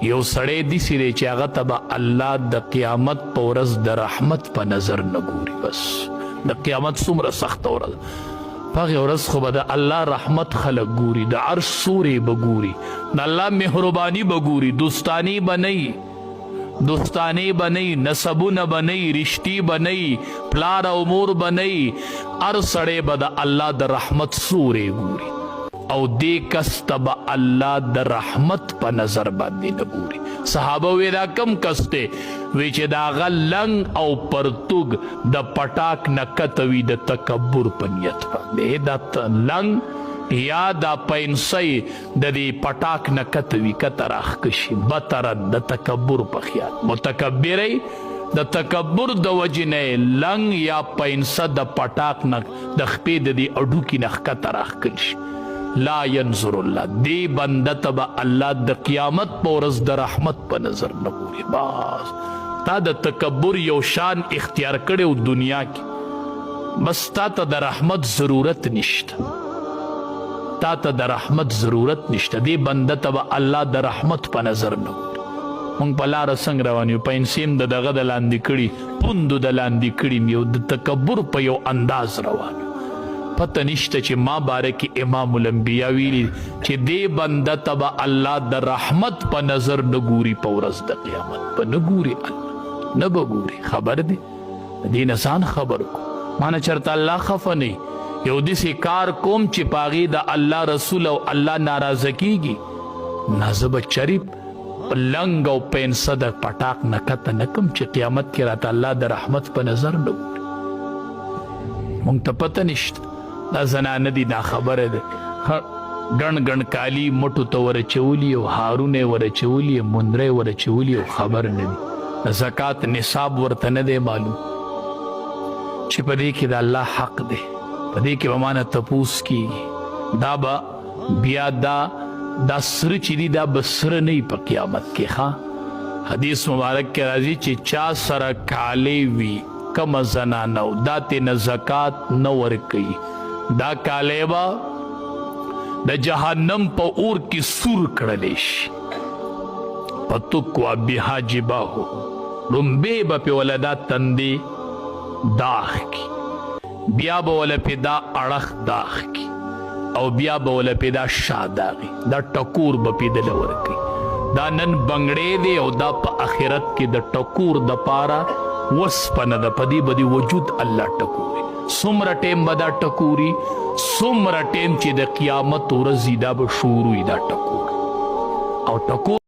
یو سړی داسې دی چې هغه ته به الله د قیامت په ورځ د رحمت په نظر نه ګوري. بس د قیامت څومره سخته ورځ، په هغې ورځ خو به د الله رحمت خلک ګوري، د عرش سورې به ګوري، د الله مهرباني به ګوري، دوستاني به نه دوستانې به نه، نسبونه به نه، رشتي به نه، پلار او مور به نه، هر سړی به د الله د رحمت سورې ګوري او دې کس ته به الله د رحمت په نظر باندې نه ګوري. صحابه وی دا کم کس دی؟ وی چې د هغه لنګ او پرتوګ د پټاک نه کته وي د تکبر په نیت باندې، دا لنګ یا دا پینسۍ د دې پټاک نه کته وي کته راښکشي بطرن د تکبر په خیال. متکبری د تکبر د وجې نه لنګ یا پینسه د پټاک نه د خپې د دې اډوکي نه ښکته راښکل شي. لا ینظر الله، دی بنده ته به الله د قیامت په ورځ د رحمت په نظر نه ګوري. بس تا د تکبر یو شان اختیار کړی دنیا کې، بس تا ته د رحمت ضرورت نشته، تا ته د رحمت ضرورت نشته. دی بنده ته به الله د رحمت په نظر نه ګوري. موږ په لاره څنګه روان یو، پینسې هم د دغه د لاندې کړي، پوندو د لاندې کړي، یو د تکبر په یو انداز روان یو. پته نشته چې ما باره کې امام الانبیا ویلي چې دې بنده ته به الله د رحمت په نظر نه ګوري، په ورځ د قیامت به نه ګوري، الله نه به ګوري. خبر دی د دې نه ځان خبر کو، مانه چېرته الله خفه نه یو داسې کار کوم چې په هغې د الله رسول او الله ناراضه کیږي، نه زه به چرې په لنګ او پینسه د پټاک نه کته نه کم چې قیامت کې راته الله د رحمت په نظر نه ګوري. مونږ ته پته نشته، دا زنانه دي ناخبره ده، ګڼ ګڼ کالي مټو ته ورچولي او هارونه ورچولي، مندرې ورچولي او خبر نه دي. د زکات نصاب ورته نه دی معلوم چې په دې کې د الله حق دی، په دې کې به مانه تپوس کیږي. دا به بیا دا سره چې دي دا به سره نه وي په قیامت کې. ښه حدیث مبارک کې راځي چې چا سره کالی وي کمه زنانه او دا ترېنه زکات نه ورکوي، دا کالی به د جهنم په اور کې سور کړلی شي. فتکوی بها جباهو، ړومبې به پې وله دا تندې داغ کی، بیا به وله پې دا اړخ داغ کی، او بیا به وله پې دا شا داغي، دا ټکور به پې دله ورکوي. دا نن بنګړی دی او دا په آخرت کې د ټکور دپاره وسپنه ده، په دې به د وجود الله ټکوري. څومره ټیم به دا ټکوري، څومره ټیم چې د قیامت ورځ دا به شروع وي دا ټکور او ټکور